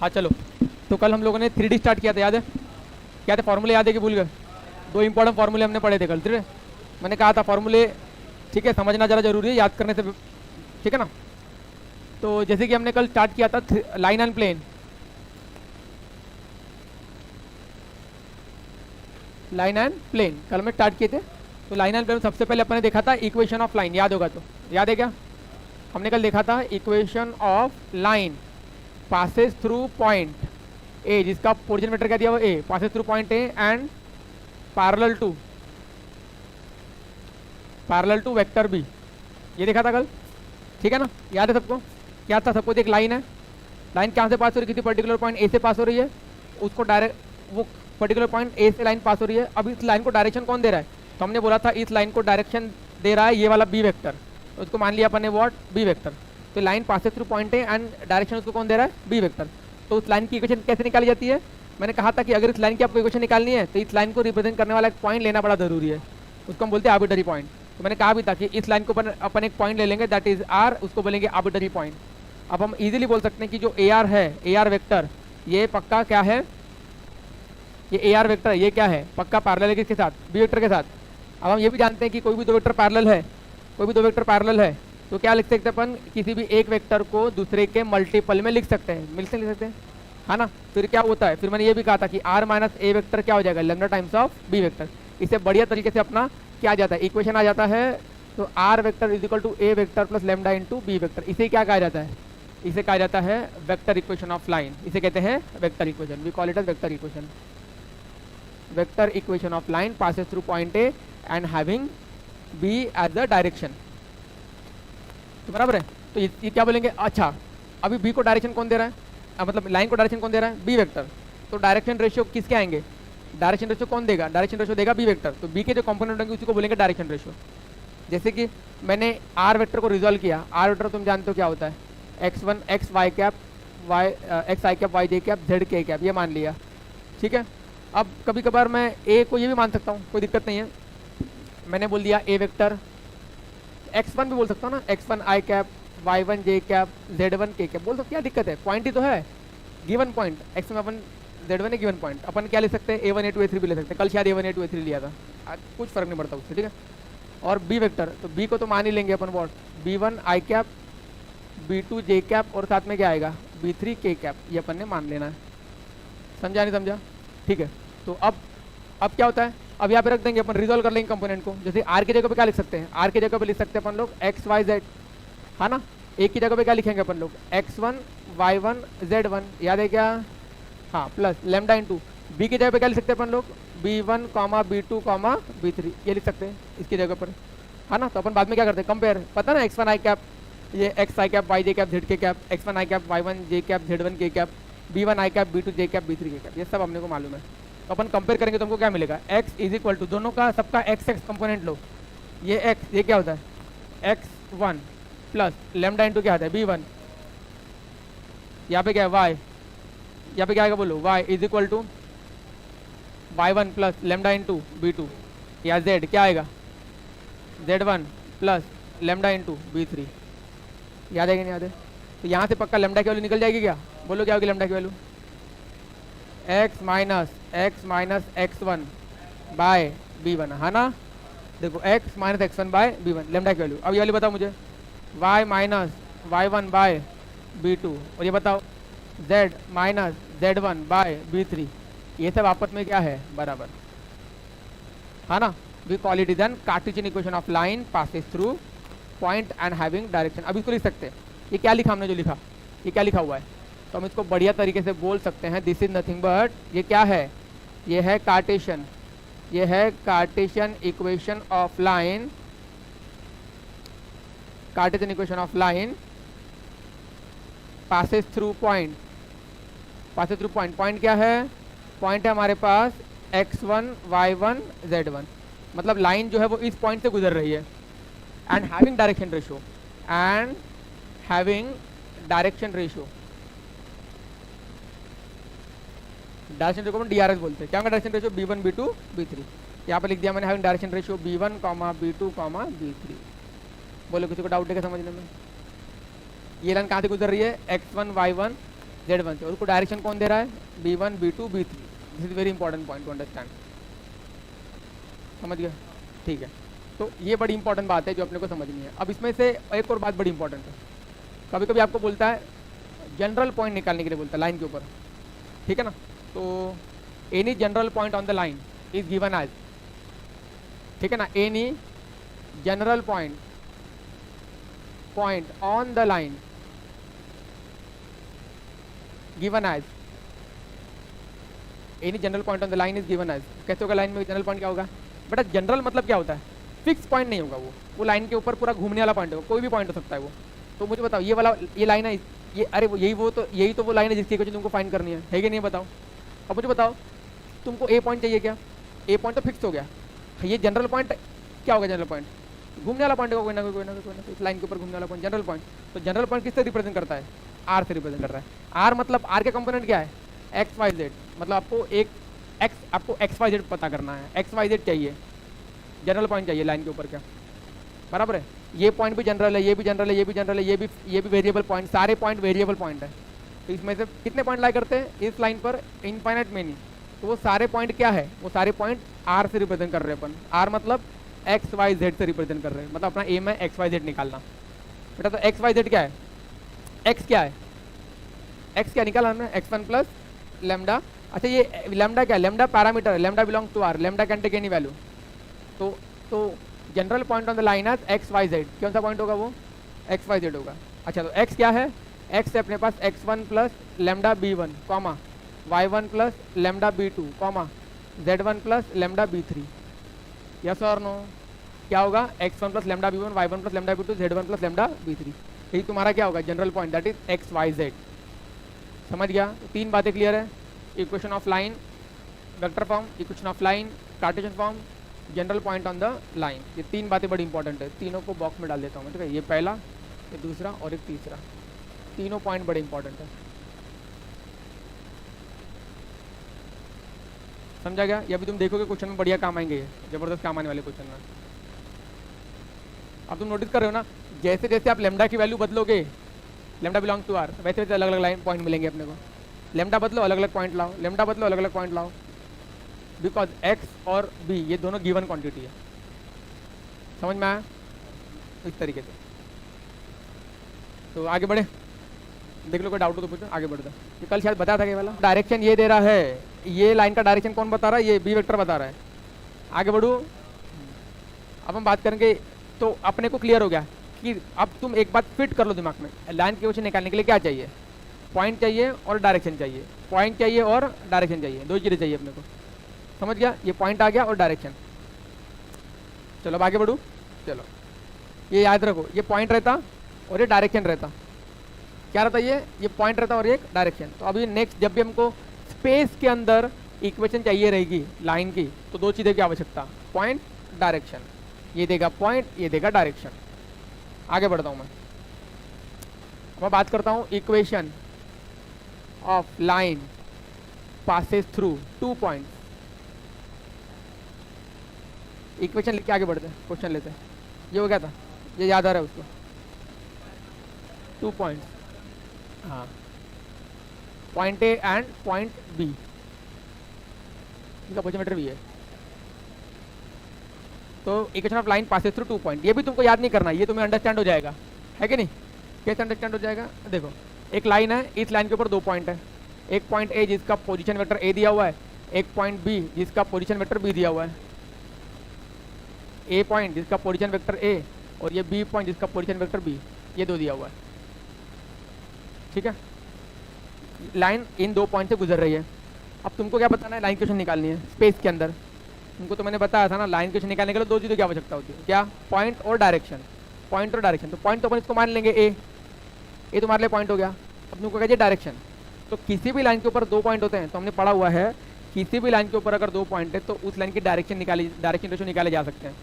हाँ चलो, तो कल हम लोगों ने 3D स्टार्ट किया था, याद है? क्या थे फॉर्मूले, याद है कि भूल गए? दो इंपॉर्टेंट फॉर्मूले हमने पढ़े थे कल, ठीक है? मैंने कहा था फॉर्मूले, ठीक है, समझना ज़रा जरूरी है, याद करने से, ठीक है ना? तो जैसे कि हमने कल स्टार्ट किया था line and plane, line and plane कल में स्टार्ट किए थे। तो लाइन एंड प्लेन सबसे पहले अपन ने देखा था इक्वेशन ऑफ लाइन, याद होगा तो, याद है क्या? हमने कल देखा था equation of line passes through point A, जिसका ओरिजिन वेक्टर क्या दिया हुआ A, passes through point A and parallel to vector B, ये देखा था कल, ठीक है ना? याद है सबको? क्या था सबको? एक लाइन है, लाइन कहाँ से पास हो रही है? किसी पर्टिकुलर पॉइंट ए से पास हो रही है, उसको डायरेक्ट वो पर्टिकुलर पॉइंट ए से लाइन पास हो रही है। अब इस लाइन को डायरेक्शन कौन दे रहा है? तो हमने बोला था इस लाइन को डायरेक्शन दे रहा है ये वाला बी वेक्टर, तो उसको मान लिया अपन ने व्हाट, बी वेक्टर। तो line passes through point A and direction उसको कौन दे रहा है? B vector. तो उस लाइन की इक्वेशन कैसे निकाली जाती है? मैंने कहा था कि अगर इस लाइन की आपको इक्वेशन निकालनी है तो इस लाइन को रिप्रेजेंट करने वाला एक पॉइंट लेना बड़ा जरूरी है, उसको हम बोलते हैं आर्बिट्ररी पॉइंट। तो मैंने कहा भी था कि इस लाइन को अपन एक पॉइंट ले लेंगे दैट इज आर, उसको बोलेंगे आर्बिट्ररी पॉइंट। अब हम इजीली बोल सकते हैं कि जो ए आर है, ए आर वेक्टर, ये पक्का क्या है? ये ए आर वेक्टर ये क्या है? पक्का पैरेलल है किसके साथ? बी वेक्टर के साथ। अब हम ये भी जानते हैं कि कोई भी दो वेक्टर पैरेलल है, कोई भी दो वेक्टर पैरेलल है तो क्या लिख सकते हैं अपन? किसी भी एक वेक्टर को दूसरे के मल्टीपल में लिख सकते हैं, मिल सकते हैं, है ना? फिर क्या होता है? फिर मैंने ये भी कहा था कि आर माइनस ए वेक्टर क्या हो जाएगा? Lambda times of B vector. इससे बढ़िया तरीके से अपना क्या आ जाता है? इक्वेशन आ जाता है। तो R vector is equal to A vector plus lambda into B vector. इसे क्या कहा जाता है? इसे कहा जाता है वेक्टर इक्वेशन ऑफ लाइन। इसे कहते हैं vector equation, we call it as vector equation. Vector equation of line passes through point A and having B as the direction, तो बराबर है। तो ये क्या बोलेंगे? अच्छा, अभी बी को डायरेक्शन कौन दे रहा है? मतलब लाइन को डायरेक्शन कौन दे रहा है? B vector. तो डायरेक्शन रेशियो किसके आएंगे? डायरेक्शन रेशियो कौन देगा? डायरेक्शन रेशियो देगा बी वेक्टर। तो बी के जो कंपोनेंट होंगे उसी को बोलेंगे डायरेक्शन रेशियो। जैसे कि मैंने आर वेक्टर को रिजॉल्व किया, आर वेक्टर तुम जानते हो क्या होता है? x1 x y cap, y x i cap, y j cap, z k cap, ये मान लिया, ठीक है? अब कभी कभार मैं ए को ये भी मान सकता हूँ, कोई दिक्कत नहीं है। मैंने बोल दिया ए वेक्टर, x1 भी बोल सकता हूँ ना, x1 आई कैप, y1 जे कैप, z1 के कैप बोल सकते, क्या दिक्कत है? पॉइंट ही तो है, गिवन पॉइंट। x में अपन z1 है गिवन पॉइंट, अपन क्या ले सकते हैं? a1 a2 a3 भी ले सकते हैं। कल शायद a1 a2 a3 लिया था, आज कुछ फर्क नहीं पड़ता उससे, ठीक है? और b वेक्टर, तो b को तो मान ही लेंगे अपन what, b1 i cap, b2 j cap और साथ में क्या आएगा? b3 के कैप, ये अपन ने मान लेना है। समझा नहीं समझा? ठीक है। तो अब क्या होता है? अब यहाँ पे रख देंगे अपन, रिजॉल्व कर लेंगे कंपोनेंट को। जैसे आर की जगह पे क्या लिख सकते हैं? आर की जगह पे लिख सकते हैं अपन लोग एक्स वाई जेड, है ना? ए की जगह पे क्या लिखेंगे अपन लोग? x1 y1 z1, याद है क्या? हाँ, प्लस लेमडा इंटू बी की जगह पे क्या लिख सकते हैं अपन लोग? b1 b2 b3, ये लिख सकते हैं इसकी जगह पर, है ना? तो अपन बाद में क्या करते हैं? कंपेयर, पता ना x1 आई कैप, ये x आई कैप, y जे कैप, z के कैप, x1 आई कैप, y1 जे कैप, z1 के cap, b1 i cap, b2 j cap, b3 के कैप, ये सब हमने को मालूम है। तो अपन कंपेयर करेंगे तो हमको क्या मिलेगा? x इज इक्वल टू, दोनों का सबका x कंपोनेंट लो, ये x, ये क्या होता है? x1 प्लस लेमडा इंटू क्या आता है? b1, यहाँ पे क्या है? y, यहाँ पे क्या आएगा बोलो? y is equal to y1 plus lambda into b2, या z क्या आएगा? z1 plus lambda into b3, याद है कि नहीं याद है? तो यहाँ से पक्का लेमडा की वैल्यू निकल जाएगी क्या? बोलो क्या होगी लेमडा की value? x minus x1 by b1, है ना? देखो x minus x1 by b1, lambda की वैल्यू। अब ये वाली बताओ मुझे, y minus y1 bye b2, और ये बताओ z minus z1 bye b3, ये सब आपस में क्या है? बराबर, है ना? We call it is an Cartesian equation of line passes through point and having direction. अब इसको लिख सकते हैं, ये क्या लिखा हमने जो लिखा, ये क्या लिखा हुआ है? तो हम इसको बढ़िया तरीके से बोल सकते हैं, दिस इज नथिंग बट, ये क्या है? ये है कार्टेशियन, ये है Cartesian equation of line, Cartesian equation of line passes through point, passes through point. Point क्या है? पॉइंट है हमारे पास x1 y1 z1, मतलब लाइन जो है वो इस पॉइंट से गुजर रही है, and having direction ratio, and having direction ratio, direction ratio को DRS बोलते हैं। क्या होगा direction ratio? b1 b2 b3, यहाँ पे लिख दिया मैंने having direction ratio b1 b2 b3। बोलो किसी को डाउट है क्या समझने में? ये लाइन कहाँ से गुजर रही है? x1 y1 Z1 से, और उसको डायरेक्शन कौन दे रहा है, B1 B2 B3। This is very important point two understand, समझ गया, ठीक है। तो ये बड़ी इंपॉर्टेंट बात है जो अपने को समझनी है। अब इसमें से एक और बात बड़ी इंपॉर्टेंट है, कभी कभी आपको बोलता है जनरल पॉइंट निकालने के लिए बोलता है लाइन के ऊपर, ठीक है ना। तो any general point on the line is given as, ठीक है ना, any general point on the line given as, any general point on the line is given as. कैसे होगा लाइन में जनरल पॉइंट क्या होगा बेटा, जनरल मतलब क्या होता है, फिक्स पॉइंट नहीं होगा वो लाइन के ऊपर पूरा घूमने वाला पॉइंट होगा, कोई भी पॉइंट हो सकता है वो। तो मुझे बताओ ये वाला, ये लाइन है, ये अरे वो यही तो वो लाइन है जिसकी इक्वेशन तुमको फाइंड करनी है कि नहीं, बताओ। अब मुझे बताओ तुमको ए पॉइंट चाहिए क्या, ए पॉइंट तो फिक्स हो गया, ये जनरल पॉइंट क्या होगा, जनरल पॉइंट घूमने वाला पॉइंट होगा, कोई ना इस लाइन के ऊपर घूमने वाला पॉइंट जनरल पॉइंट। तो जनरल पॉइंट किससे रिप्रेजेंट करता है, आर से रिप्रेजेंट कर रहा है। आर मतलब आर के कंपोनेंट क्या है, एक्स वाई जेड, मतलब आपको एक्स वाई जेड पता करना है, एक्स वाई जेड चाहिए, जनरल पॉइंट चाहिए लाइन के ऊपर क्या, बराबर है। ये पॉइंट भी जनरल है, ये भी जनरल है, ये भी जनरल है, ये भी वेरिएबल पॉइंट, सारे पॉइंट वेरिएबल पॉइंट है। तो इसमें से कितने पॉइंट लाई करते हैं इस लाइन पर, इनफाइनाइट मेनी। तो वो सारे पॉइंट क्या है, वो सारे पॉइंट आर से रिप्रेजेंट कर रहे हैं अपन, आर मतलब एक्स वाई जेड से रिप्रेजेंट कर रहे हैं, मतलब अपना एम है एक्स वाई जेड निकालना बेटा। तो एक्स वाई जेड क्या है, एक्स क्या है, एक्स क्या निकाला हमने, x1 प्लस लेमडा। अच्छा ये लेमडा क्या है, लेमडा पैरामीटर है, lambda belongs to R, lambda can take any value. तो general point on the line है एक्स वाई जेड, कौन सा पॉइंट होगा वो, एक्स वाई जेड होगा। अच्छा तो एक्स क्या है, एक्स है अपने पास x1 plus lambda b1 comma y1 plus lambda b2 comma z1 plus lambda b3, yes और नो। क्या होगा, x1 plus lambda b1 y1 plus lambda b2 z1 plus lambda b3, यही तुम्हारा क्या होगा general point, that is x y z. समझ गया, तो तीन बातें क्लियर है, equation of line vector form, equation of line Cartesian form, general point on the line, ये तीन बातें बड़ी इंपॉर्टेंट है। तीनों को बॉक्स में डाल देता हूँ मैं, ठीक है, ये पहला, ये दूसरा और एक तीसरा, तीनों पॉइंट बड़े इंपॉर्टेंट है। समझा गया, ये अभी तुम देखोगे क्वेश्चन में बढ़िया काम आएंगे, ये जबरदस्त काम आने वाले क्वेश्चन में। अब तुम नोटिस कर रहे हो ना, जैसे जैसे आप लेमडा की वैल्यू बदलोगे, लेमडा बिलोंग टू आर, वैसे वैसे अलग अलग लाइन पॉइंट मिलेंगे अपने को। लेमडा बदलो अलग अलग पॉइंट लाओ, लेमडा बदलो अलग अलग पॉइंट लाओ, बिकॉज एक्स और बी ये दोनों गिवन क्वांटिटी है। समझ में आया, इस तरीके से। तो आगे बढ़े, देख लो कोई डाउट हो तो पूछो, आगे बढ़ दो। ये कल शायद बताया था कि वाला डायरेक्शन ये दे रहा है, ये लाइन का डायरेक्शन कौन बता रहा है, ये बी वेक्टर बता रहा है। आगे बढ़ो, अब हम बात करेंगे, तो अपने को क्लियर हो गया कि अब तुम एक बात फिट कर लो दिमाग में, लाइन की क्वेश्चन निकालने के लिए क्या चाहिए, पॉइंट चाहिए और डायरेक्शन चाहिए, पॉइंट चाहिए और डायरेक्शन चाहिए, दो चीज़ें चाहिए अपने को। समझ गया, ये पॉइंट आ गया और डायरेक्शन। चलो अब आगे बढ़ू, चलो ये याद रखो, ये पॉइंट रहता और ये डायरेक्शन रहता, क्या रहता ये पॉइंट रहता और ये डायरेक्शन। तो अभी नेक्स्ट जब भी हमको स्पेस के अंदर इक्वेशन चाहिए रहेगी लाइन की, तो दो चीज़ें की आवश्यकता, पॉइंट डायरेक्शन, ये देगा पॉइंट, ये देगा डायरेक्शन। आगे बढ़ता हूँ मैं बात करता हूँ equation of line passes through two points. Equation लेके आगे बढ़ते हैं, क्वेश्चन लेते हैं। ये हो गया था, ये याद आ रहा है उसको, 2 पॉइंट्स, हाँ, point A and point B, इसका पोजीमीटर भी है। तो equation of line passes through 2 point, ये भी तुमको याद नहीं करना, ये तुम्हें अंडरस्टैंड हो जाएगा, है कि नहीं। कैसे अंडरस्टैंड हो जाएगा, देखो एक लाइन है, इस लाइन के ऊपर 2 पॉइंट है, एक पॉइंट ए जिसका पोजीशन वेक्टर ए दिया हुआ है, एक पॉइंट बी जिसका पोजीशन वेक्टर बी दिया हुआ है। ए पॉइंट जिसका पोजीशन वेक्टर ए और ये बी पॉइंट जिसका पोजीशन वेक्टर बी, ये दो दिया हुआ है, ठीक है। लाइन इन 2 पॉइंट से गुजर रही है। अब तुमको क्या बताना है, लाइन क्वेश्चन निकालनी है स्पेस के अंदर। तुमको तो मैंने बताया था ना, लाइन क्वेश्चन निकालने के लिए दो चीज़ों की आवश्यकता होती है, क्या, पॉइंट और डायरेक्शन। पॉइंट और डायरेक्शन, तो पॉइंट तो अपन इसको मान लेंगे ए तुम्हारे लिए पॉइंट हो गया। अब तुमको कहिए डायरेक्शन, तो किसी भी लाइन के ऊपर 2 पॉइंट होते हैं, तो हमने पढ़ा हुआ है किसी भी लाइन के ऊपर अगर 2 पॉइंट है तो उस लाइन की डायरेक्शन रेशो निकाले जा सकते हैं।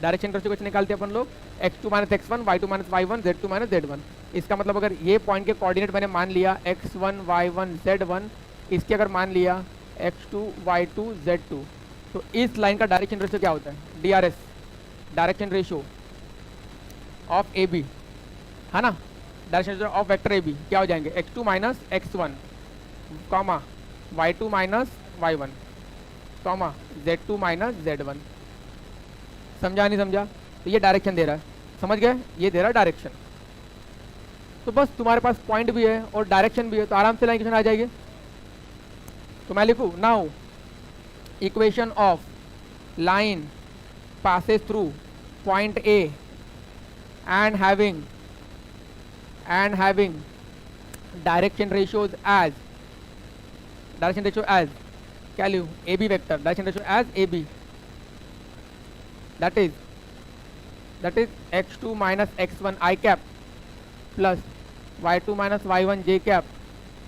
डायरेक्शन रेशो कैसे निकालते हैं अपन लोग, x2 minus x1, y2 minus y1, z2 minus z1। इसका मतलब अगर ये पॉइंट के कोऑर्डिनेट मैंने मान लिया x1 y1 z1, इसके अगर मान लिया x2 y2 z2, तो इस लाइन का डायरेक्शन रेशो क्या होता है, DRS, direction ratio of AB, है ना। Direction ratio of vector A B क्या हो जाएंगे, x2 minus x1 comma y2 minus y1 comma z2 minus z1। समझा नहीं समझा? तो ये डायरेक्शन दे रहा है, समझ गए? ये दे रहा है डायरेक्शन। तो बस तुम्हारे पास पॉइंट भी है और डायरेक्शन भी है, तो आराम से लाइन इक्वेशन आ जाएगी। तो मैं लिखूँ now equation of line passes through point A and having direction ratios as क्या लिखूं, AB vector direction ratio as AB, that is x2 minus x1 I cap plus y2 minus y1 j cap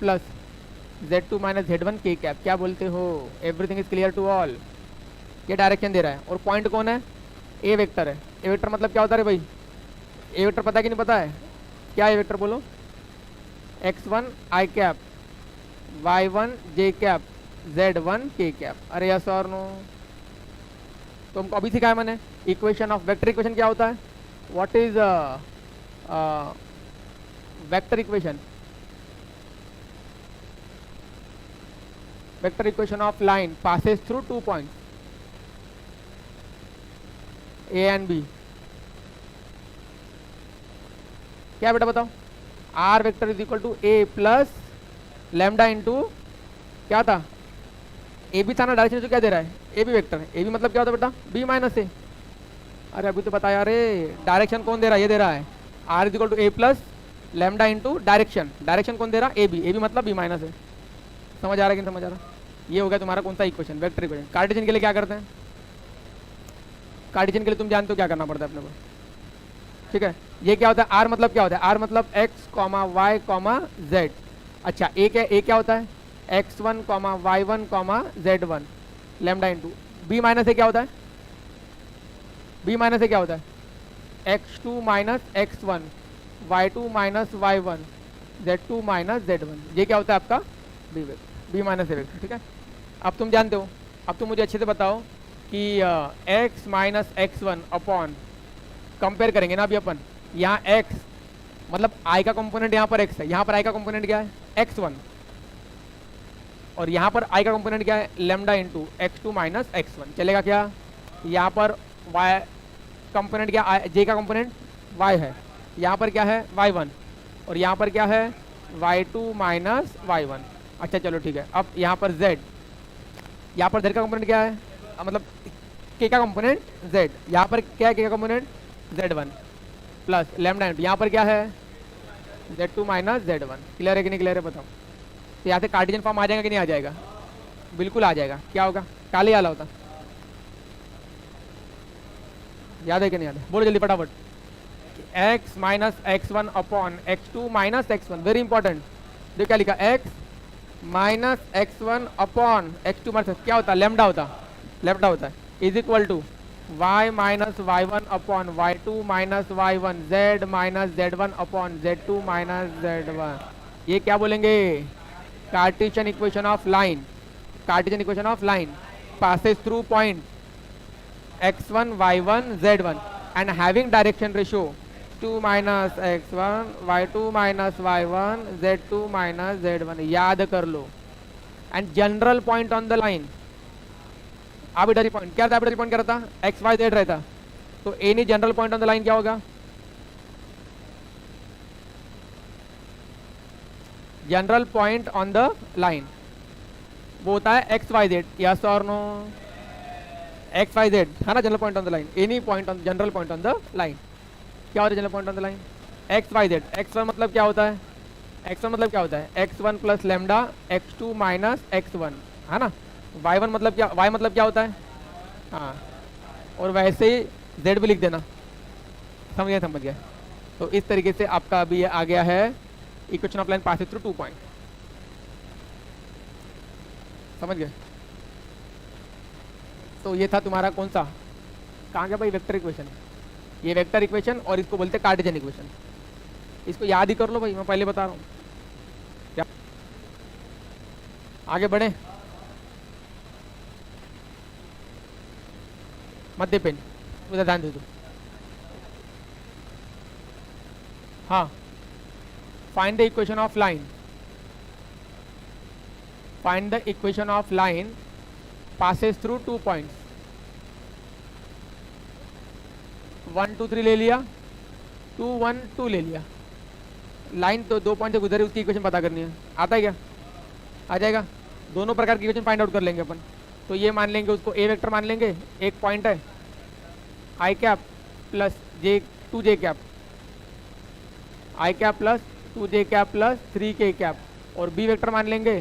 plus z2 minus z1 k cap। क्या बोलते हो? Everything is clear to all. ये direction दे रहा है और point कौन है, ए वेक्टर है। ए वेक्टर मतलब क्या होता है भाई? ए वेक्टर पता है कि नहीं पता है? क्या ए वेक्टर बोलो? x1 i cap, y1 j cap, z1 k cap. अरे यस और नो? तो हमको अभी सिखाया मैंने इक्वेशन ऑफ वेक्टर इक्वेशन क्या होता है। What is vector equation? Vector equation of line passes through 2 points A and B. क्या बेटा बताओ? R vector is equal to A plus lambda into क्या था, ए बी था ना, डायरेक्शन जो क्या दे रहा है, ए बी वेक्टर है। ए बी मतलब क्या होता है बेटा? बी माइनस ए। अरे अभी तो बताया रे, डायरेक्शन कौन दे रहा है? ये दे रहा है R is equal to A plus lambda into direction. Direction कौन दे रहा है? A B. ए बी मतलब बी माइनस है। समझ आ रहा है कि नहीं समझ आ रहा? ये हो गया तुम्हारा कौन सा इक्वेशन, वेक्टर इक्वेशन। कार्टेशियन के लिए क्या करते हैं? कार्टेशियन के लिए तुम जानते हो क्या करना पड़ता है अपने को, ठीक है? ये क्या होता है? आर मतलब क्या होता है? आर मतलब x comma y comma z. अच्छा ए क्या होता है? x1 comma y1 comma z1 lambda into B minus A क्या होता है? बी माइनस ए क्या होता है? x2 minus x1 y2 minus y1 z2 minus z1। ये क्या होता है आपका? B vector, B minus A vector, ठीक है? अब तुम जानते हो। अब तुम मुझे अच्छे से बताओ कि x minus x1 upon, compare करेंगे ना अभी अपन, यहाँ x मतलब i का कंपोनेंट यहाँ पर x है, यहाँ पर i का कंपोनेंट क्या है? x1, और यहाँ पर i का कंपोनेंट क्या है? Lambda into x2 minus x1। चलेगा क्या? यहाँ पर y कंपोनेंट क्या, j का कंपोनेंट y है, यहाँ पर क्या है? y1, और यहाँ पर क्या है? y2 minus y1। अच्छा चलो ठीक है। अब यहाँ पर z, यहाँ पर z का कंपोनेंट क्या है? मतलब k का कंपोनेंट z, यहाँ पर क्या है? k का component z1 plus lambda into यहाँ पर क्या है? z2 minus z1। क्लियर है कि नहीं क्लियर है बताओ? तो यहाँ से कार्टेशियन फॉर्म आ जाएगा कि नहीं आ जाएगा? बिल्कुल आ जाएगा। क्या होगा? काले वाला होता, याद है कि नहीं याद है? बोलो जल्दी फटाफट। x minus x1 upon x2 minus x1। Very important. देखो क्या लिखा, x minus x1 upon x2 minus क्या होता है? लैम्डा होता, लैम्डा होता है, is equal to y minus y1 upon y2 minus y1 z minus z1 upon z2 minus z1। ये क्या बोलेंगे? Cartesian equation of line. Cartesian equation of line passes through point x1 y1 z1 and having direction ratio 2 minus x1 y2 minus y1 z2 minus z1। याद कर लो। And general point on the line, arbitrary point क्या था? Arbitrary point क्या रहता? X y z रहता। तो any general point on the line क्या होगा? General point on the line वो होता है एक्स वाई जेड। यस और नो? एक्स वाई जेड है ना general point on the line. Any point on, general point on the line क्या होता है? General point on the line x y z. x1 मतलब क्या होता है? x1 मतलब क्या होता है? x1 plus lambda x2 minus x1 है ना। y1 मतलब क्या, y मतलब क्या होता है? हाँ, और वैसे ही z भी लिख देना। समझ गया? समझ गया। तो इस तरीके से आपका अभी आ गया है equation of line passes through 2 point. समझ गए? तो ये था तुम्हारा कौन सा, कहाँ गया भाई? Vector equation. ये वेक्टर इक्वेशन और इसको बोलते हैं कार्टेशियन इक्वेशन। इसको याद ही कर लो भाई, मैं पहले बता रहा हूँ। क्या आगे बढ़े? मत दे पेन, उधर ध्यान दे दो। हाँ find the equation of line, find the equation of line passes through 2 points, 1 2 3 ले लिया, 2 1 2 ले लिया, लाइन तो 2 पॉइंट से गुजरी, उसकी इक्वेशन पता करनी है। आता है क्या? आ जाएगा। दोनों प्रकार की इक्वेशन फाइंड आउट कर लेंगे अपन। तो ये मान लेंगे, उसको ए वेक्टर मान लेंगे, एक पॉइंट है i cap plus J 2 j cap, I cap plus 2 j cap plus 3 k cap, और बी वेक्टर मान लेंगे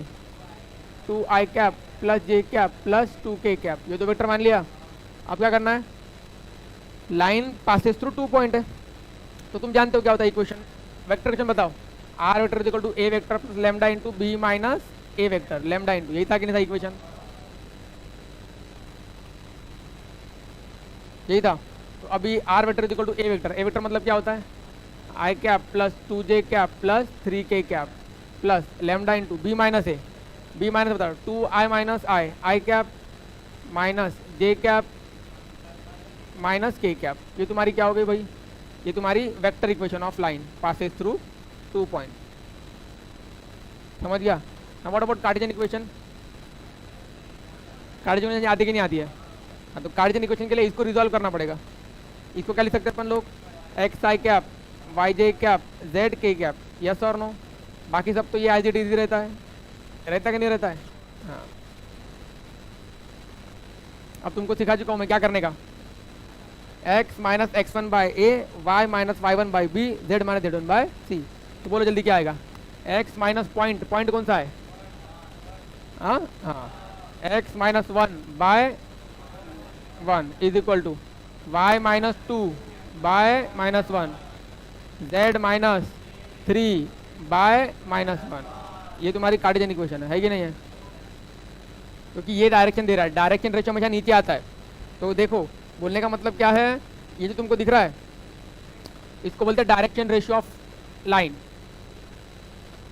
2 आई कैप प्लस जे कैप प्लस 2 के कैप। ये दो वेक्टर मान लिया। अब क्या करना है? लाइन पासेस थ्रू 2 पॉइंट है, तो तुम जानते हो क्या होता है इक्वेशन, वेक्टर इक्वेशन बताओ। R vector is equal to A vector plus lambda into B minus A vector, lambda into, यही था कि नहीं था इक्वेशन? यही था। तो अभी R vector is equal to A vector, A vector मतलब क्या होता है? I cap plus 2 j cap plus 3 k cap plus lambda into B minus A, B minus बताओ 2 i minus i cap minus j cap minus k cap. ये तुम्हारी क्या हो गई भाई? ये तुम्हारी vector equation of line passes through 2 point. समझ गया? Now what about Cartesian equation? Cartesian equation आती कि नहीं आती है? हाँ, तो कार्टेशियन इक्वेशन के लिए इसको रिजॉल्व करना पड़ेगा। इसको क्या लिख सकते हैं अपन लोग? X i cap y j cap z k cap, yes और नो? बाकी सब तो ये एज इट इज रहता है, रहता कि नहीं रहता है? हाँ, अब तुमको सिखा चुका हूँ मैं क्या करने का। x minus x1 by a, y minus y1 by b, z minus z1 by c. तो बोलो जल्दी क्या आएगा? x माइनस पॉइंट, पॉइंट कौन सा है? हाँ हाँ, x minus 1 by 1 is equal to y minus 2 by minus 1, z minus 3 by minus 1। ये तुम्हारी कार्टेशियन इक्वेशन है कि नहीं है? क्योंकि ये डायरेक्शन दे रहा है, डायरेक्शन रेशियो हमेशा नीचे आता है। तो देखो बोलने का मतलब क्या है, ये जो तुमको दिख रहा है इसको बोलते हैं डायरेक्शन रेशियो ऑफ लाइन।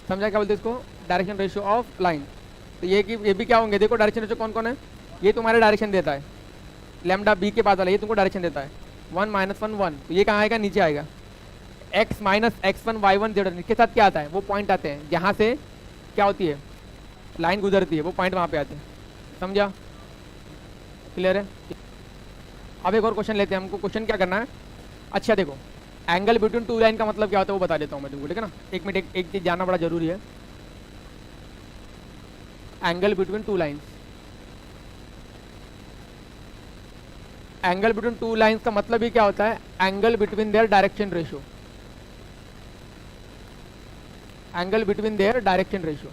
समझा क्या बोलते हैं इसको? Direction ratio of line. तो ये कि ये भी क्या होंगे, देखो डायरेक्शन रेशियो कौन कौन है। ये तुम्हारा डायरेक्शन देता है, लैम्डा बी के पास वाला, ये तुमको डायरेक्शन देता है 1 माइनस 1 1। तो ये कहाँ आएगा? नीचे आएगा। x minus x1 y1 z1, इसके साथ क्या आता है? वो पॉइंट आते हैं जहाँ से क्या होती है, लाइन गुजरती है, वो पॉइंट वहाँ पे आते हैं। समझा? क्लियर है? अब एक और क्वेश्चन लेते हैं। हमको क्वेश्चन क्या करना है? अच्छा देखो, एंगल बिटवीन 2 लाइन का मतलब क्या होता है वो बता देता हूँ मैं तुमको, ठीक है ना? एक मिनट, एक चीज़ जानना बड़ा जरूरी है। Angle between 2 lines, angle between 2 lines का मतलब ही क्या होता है? Angle between their direction ratio, angle between their direction ratio.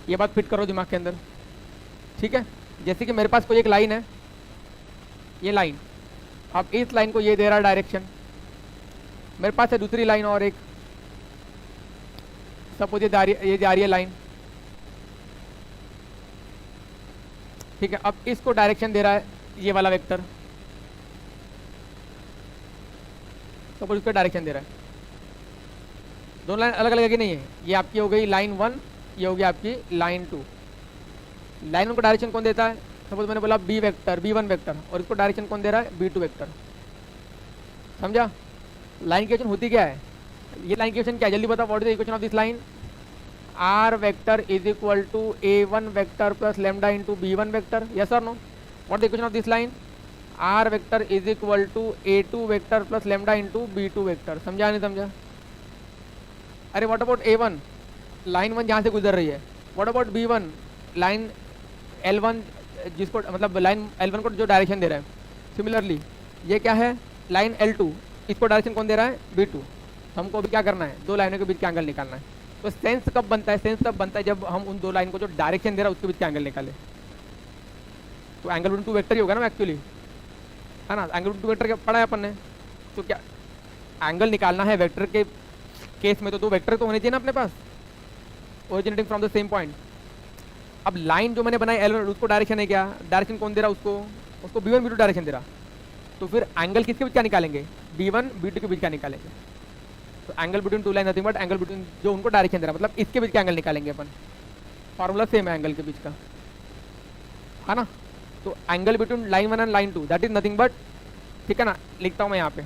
ये बात फिट करो दिमाग के अंदर, ठीक है? जैसे कि मेरे पास कोई एक लाइन है, ये लाइन, अब इस लाइन को ये दे रहा डायरेक्शन, मेरे पास है दूसरी लाइन और एक, सपोज ये जा रही है लाइन, ठीक है? अब इसको डायरेक्शन दे रहा है ये वाला वेक्टर, सपोज इसको डायरेक्शन दे रहा है। दोनों लाइन अलग अलग है कि नहीं है? ये आपकी हो गई लाइन 1, ये हो गया आपकी लाइन 2। लाइन 1 को डायरेक्शन कौन देता है? सपोज मैंने बोला बी वेक्टर, B1 वेक्टर, और इसको डायरेक्शन कौन दे रहा है? B2 vector. समझा? लाइन की इक्वेशन होती क्या है? ये लाइन की इक्वेशन क्या है जल्दी बताओ? What is the equation of this line? R vector is equal to A1 vector plus lambda into B1 vector, yes और no? What the equation of this line? R vector is equal to A2 vector plus lambda into B2 vector. समझा नहीं समझा? अरे what about A1, line 1 जहाँ से गुजर रही है? What about B1, line L1 जिसको मतलब लाइन L1 को जो डायरेक्शन दे रहा है। सिमिलरली ये क्या है? लाइन L2, इसको डायरेक्शन कौन दे रहा है? B2। हमको अभी क्या करना है? दो लाइनों के बीच का एंगल निकालना है। तो सेंस कब बनता है? सेंस तब बनता है जब हम उन दो लाइन को जो डायरेक्शन दे रहा है उसके बीच का एंगल निकाले। तो एंगल बिटवीन 2 वेक्टर ही होगा ना एक्चुअली, है ना? एंगल बिटवीन 2 वेक्टर पढ़ा है अपन ने। तो क्या एंगल निकालना है वेक्टर के केस में, तो 2 वेक्टर तो होने चाहिए ना अपने पास, originating from the same point. अब लाइन जो मैंने बनाई L1, उसको डायरेक्शन है क्या? डायरेक्शन कौन दे रहा है? उसको B1 B2 डायरेक्शन दे रहा। तो फिर एंगल किसके बीच का निकालेंगे? B1 B2 के बीच का निकालेंगे। तो angle between 2 line nothing but angle between जो उनको डायरेक्शन दे रहा, मतलब इसके बीच का एंगल निकालेंगे अपन। फॉर्मूला सेम है एंगल के बीच का, है ना? तो angle between line 1 and line 2 that is nothing but, ठीक है ना? लिखता हूँ मैं यहाँ पे,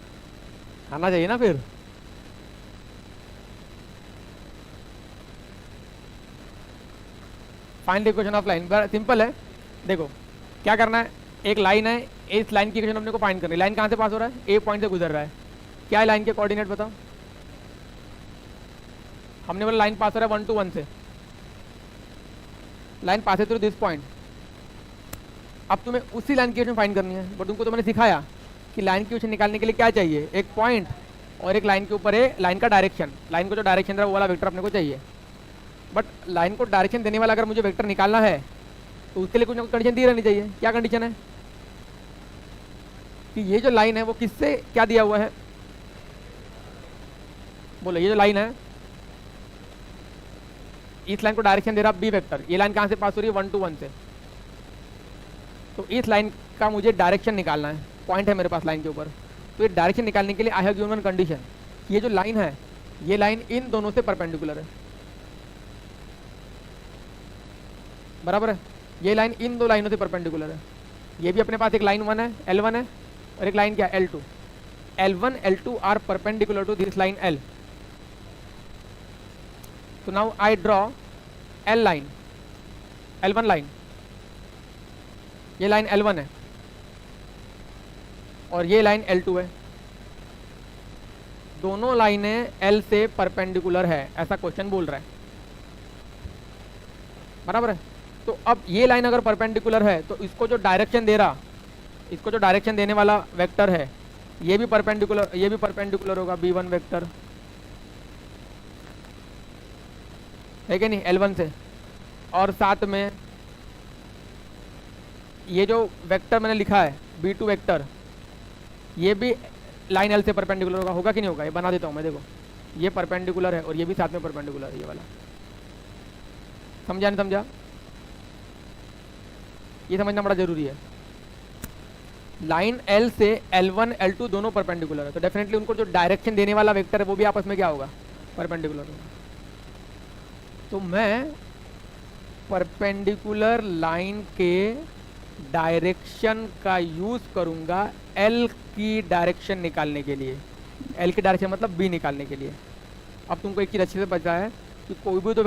आना चाहिए ना फिर। Find the equation of line, simple है। देखो क्या करना है, एक लाइन है, इस लाइन की इक्वेशन अपने को फाइंड करनी है। लाइन कहाँ से पास हो रहा है, ए पॉइंट से गुजर रहा है। क्या है लाइन के कोऑर्डिनेट बताओ। हमने बोला लाइन पास हो रहा है 1 to 1 से, लाइन पास है थ्रू दिस पॉइंट। अब तुम्हें उसी लाइन की इक्वेशन फाइंड करनी है, बट तुमको तो मैंने सिखाया कि लाइन की इक्वेशन निकालने के लिए क्या चाहिए, एक पॉइंट और एक लाइन के ऊपर है लाइन का डायरेक्शन। लाइन को जो डायरेक्शन रहा वो वाला वेक्टर अपने को चाहिए। बट लाइन को डायरेक्शन देने वाला अगर मुझे वेक्टर निकालना है तो उसके लिए कुछ ना कुछ कंडीशन दी रहनी चाहिए। क्या कंडीशन है कि ये जो लाइन है वो किससे क्या दिया हुआ है, बोलो। ये जो लाइन है इस लाइन को डायरेक्शन दे रहा बी वेक्टर। ये लाइन कहाँ से पास हो रही है 1 to 1 से। तो इस लाइन का मुझे डायरेक्शन निकालना है, पॉइंट है मेरे पास लाइन के ऊपर। तो ये डायरेक्शन निकालने के लिए I have given one condition, ये जो लाइन है ये लाइन इन दोनों से परपेंडिकुलर है, बराबर है। ये लाइन इन दो लाइनों से परपेंडिकुलर है। ये भी अपने पास एक लाइन 1 है, L1 है, और एक लाइन क्या है L2। L1 L2 are perpendicular to this line L। So now I draw L line, L1 line। ये लाइन L1 है और ये लाइन L2 है। दोनों लाइनें L से परपेंडिकुलर है, ऐसा क्वेश्चन बोल रहा है, बराबर है। तो अब ये लाइन अगर परपेंडिकुलर है तो इसको जो डायरेक्शन दे रहा, इसको जो डायरेक्शन देने वाला वेक्टर है ये भी परपेंडिकुलर होगा B1 वेक्टर, है कि नहीं, L1 से। और साथ में ये जो वेक्टर मैंने लिखा है B2 वेक्टर, ये भी लाइन L से परपेंडिकुलर होगा, होगा कि नहीं होगा। ये बना देता हूँ मैं, देखो ये परपेंडिकुलर है और ये भी साथ में परपेंडिकुलर है, ये वाला। समझा नहीं समझा, ये समझना बड़ा जरूरी है। लाइन L से L1 L2 दोनों परपेंडिकुलर है, तो डेफिनेटली उनको जो डायरेक्शन देने वाला वेक्टर है वो भी आपस में क्या होगा, परपेंडिकुलर होगा। तो मैं परपेंडिकुलर लाइन के डायरेक्शन का यूज करूंगा L की डायरेक्शन निकालने के लिए। L की डायरेक्शन मतलब B निकालने के लिए। अब तुमको एक चीज़ अच्छे से बचा है कि कोई भी तो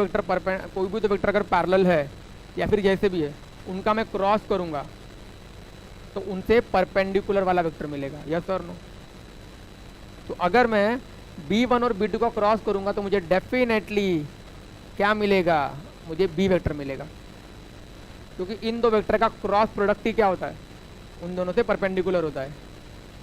वेक्टर अगर पैरेलल है या फिर जैसे भी है, उनका मैं क्रॉस करूंगा तो उनसे परपेंडिकुलर वाला वेक्टर मिलेगा, यस और नो। तो अगर मैं B1 और B2 को क्रॉस करूंगा तो मुझे डेफिनेटली क्या मिलेगा, मुझे B वेक्टर मिलेगा, क्योंकि इन दो वेक्टर का क्रॉस प्रोडक्ट ही क्या होता है, उन दोनों से परपेंडिकुलर होता है।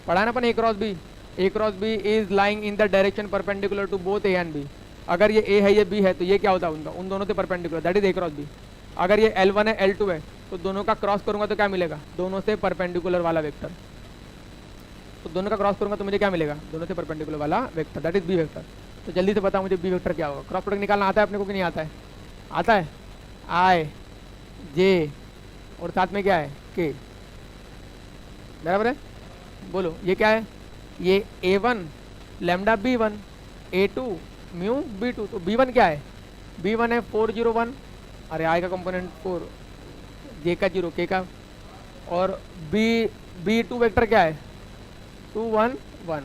पढ़ा ना अपन A cross B is lying in the direction perpendicular to both A and B। अगर ये A है ये B है तो ये क्या होता है उनका, उन दोनों से perpendicular, that is A cross B। अगर ये L1 है L2 है तो दोनों का क्रॉस करूंगा तो क्या मिलेगा, दोनों से परपेंडिकुलर वाला वेक्टर। तो दोनों का क्रॉस करूंगा तो मुझे क्या मिलेगा, दोनों से परपेंडिकुलर वाला vector, that is B vector. तो जल्दी से बताओ मुझे B वेक्टर क्या होगा। क्रॉस प्रोडक्ट निकालना आता है अपने को कि नहीं आता है, आता है। I J और साथ में क्या है K, बराबर है। बोलो ये क्या है, ये A1 lambda B1, A2 mu B2। तो B1 क्या है, B1 है 401, अरे I का कंपोनेंट 4, J का 0, K का, और B2 वेक्टर क्या है 2 1 1।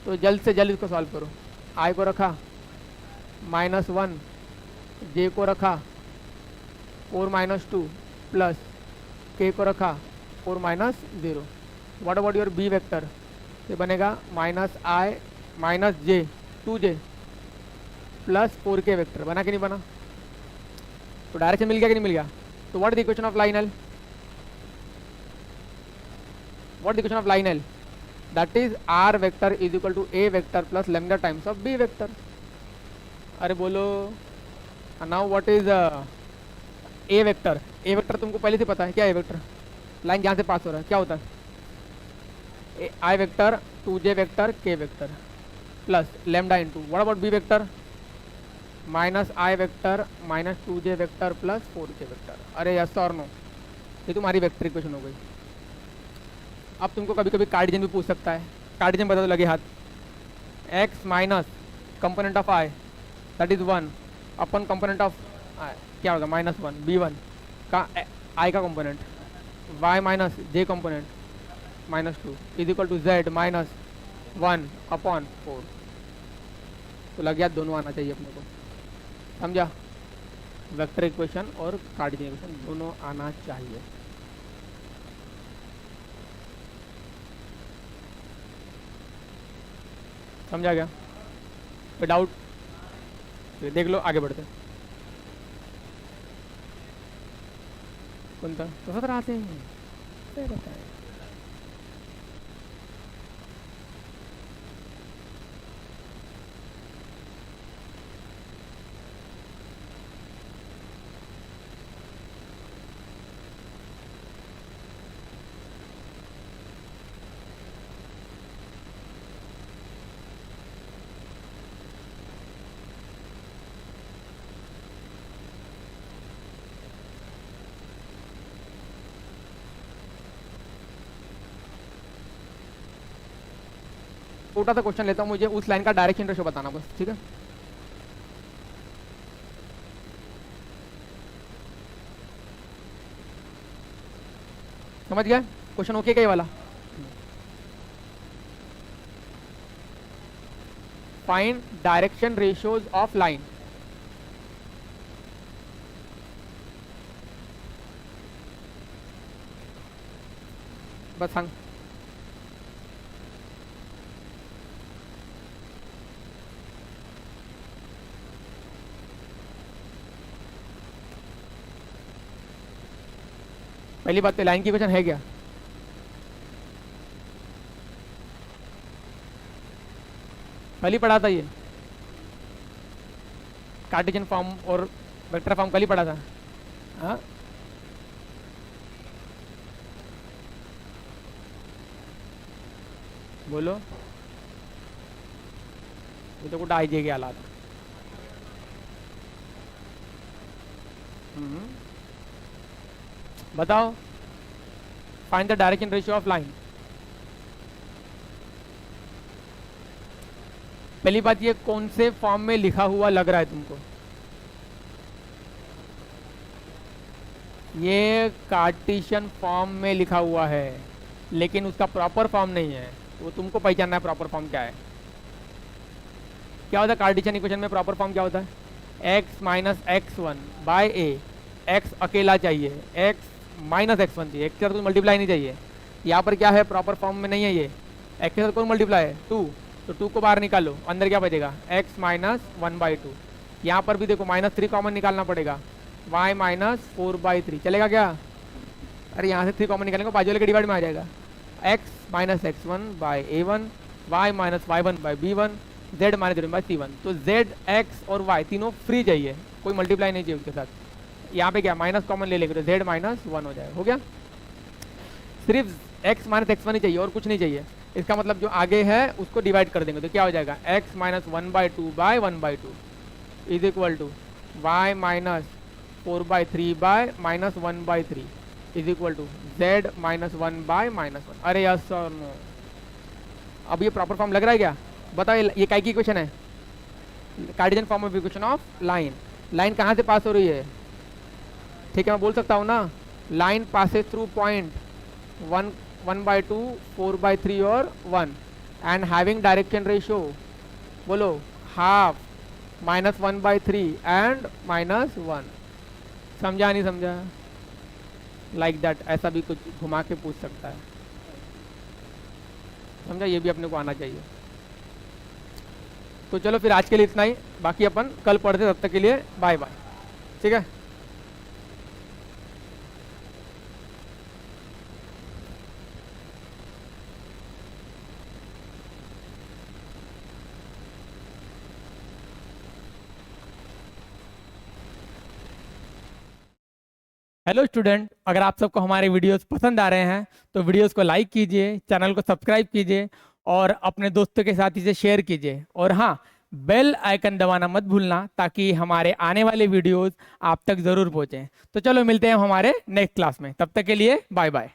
तो जल्द से जल्द इसको सॉल्व करो। I को रखा -1, J को रखा 4 -2 प्लस K को रखा 4 -0। What about your B vector, ये बनेगा -I -J 2J plus 4K vector. बना कि नहीं बना, तो डायरेक्शन मिल गया कि नहीं मिल गया। तो what is the equation of line L, what is the equation of line L, that is R vector is equal to A vector plus lambda times of B vector. अरे बोलो now what is A vector. A vector तुमको पहले से पता है क्या, A vector line जहाँ से पास हो रहा है क्या होता है, I vector 2J vector K vector plus lambda into what about B vector -I vector -2J vector plus 4K vector. अरे यस और नो, ये तुम्हारी वेक्टर इक्वेशन हो गई। अब तुमको कभी कभी कार्डिजन भी पूछ सकता है, कार्डिजन बता दो लगे हाथ। x minus component of I that is 1 अपन कंपोनेंट ऑफ क्या होगा -1 B1 का I का component, y minus J component -2 is equal to Z minus 1/4। तो लग गया दोनों आना चाहिए अपने को, समझा? वेक्टर इक्वेशन और कार्टेशियन इक्वेशन दोनों आना चाहिए। समझा गया? कोई डाउट? देख लो, आगे बढ़ते। कौन था तो सत्र आते हैं, क्या कहता है? छोटा सा क्वेश्चन लेता हूँ, मुझे उस लाइन का डायरेक्शन रेशो बताना बस, ठीक है? समझ गया क्वेश्चन? ओके क्या ये वाला? Find direction ratios of line. बस सांग। पहली बात तो लाइन की क्वेश्चन है क्या? कल ही पढ़ा था ये, कार्टेशियन फॉर्म और वेक्टर फॉर्म कल ही पढ़ा था। हाँ, बोलो। ये तो कुछ आई जाएगी हालात। बताओ, find the direction ratio of line. पहली बात, ये कौन से फॉर्म में लिखा हुआ लग रहा है तुमको? ये कार्टेशियन फॉर्म में लिखा हुआ है, लेकिन उसका प्रॉपर फॉर्म नहीं है। वो तुमको पहचानना है प्रॉपर फॉर्म क्या है। क्या होता है कार्टेशियन इक्वेशन में? प्रॉपर फॉर्म क्या होता है? x माइनस x1 बाय ए। x अकेला चाहिए, x माइनस x1 चाहिए, x के साथ कोई मल्टीप्लाई नहीं चाहिए। यहाँ पर क्या है? प्रॉपर फॉर्म में नहीं है ये। x के साथ कोई मल्टीप्लाई है 2, तो 2 को बाहर निकालो, अंदर क्या बचेगा? x minus 1/2। यहाँ पर भी देखो -3 कॉमन निकालना पड़ेगा, y माइनस 4/3 चलेगा क्या? अरे यहाँ से 3 कॉमन निकालेंगे, बाजू वाले के डिवाइड में आ जाएगा। x minus x1 by a1, y minus y1 by b1, z minus z by c1। तो z, x और y तीनों फ्री चाहिए, कोई मल्टीप्लाई नहीं चाहिए उसके साथ। यहाँ पे क्या माइनस कॉमन ले लेंगे तो z माइनस 1 हो जाएगा। हो गया? सिर्फ x माइनस x1 ही चाहिए और कुछ नहीं चाहिए। इसका मतलब जो आगे है उसको डिवाइड कर देंगे तो क्या हो जाएगा? x minus 1/2 by 1/2 is equal to y minus 4/3 by minus 1/3 is equal to z minus 1 by minus 1। अरे यस और नो? अब ये प्रॉपर फॉर्म लग रहा है क्या? बताओ, ये काय की इक्वेशन है? Cartesian form of equation of line. Line कहाँ से पास हो रही है? ठीक है, मैं बोल सकता हूँ ना, लाइन पासेस थ्रू पॉइंट 1/2, 4/3 और 1 एंड हैविंग डायरेक्शन रेशियो, बोलो, हाफ, -1/3 एंड -1। समझा नहीं समझा? लाइक दैट, ऐसा भी कुछ घुमा के पूछ सकता है। समझा? ये भी अपने को आना चाहिए। तो चलो फिर आज के लिए इतना ही, बाकी अपन कल पढ़ते। तब तक के लिए बाय बाय, ठीक है? हेलो स्टूडेंट, अगर आप सबको हमारे वीडियोस पसंद आ रहे हैं तो वीडियोस को लाइक कीजिए, चैनल को सब्सक्राइब कीजिए और अपने दोस्तों के साथ इसे शेयर कीजिए। और हाँ, बेल आइकन दबाना मत भूलना ताकि हमारे आने वाले वीडियोस आप तक ज़रूर पहुँचें। तो चलो मिलते हैं हमारे नेक्स्ट क्लास में, तब तक के लिए बाय बाय।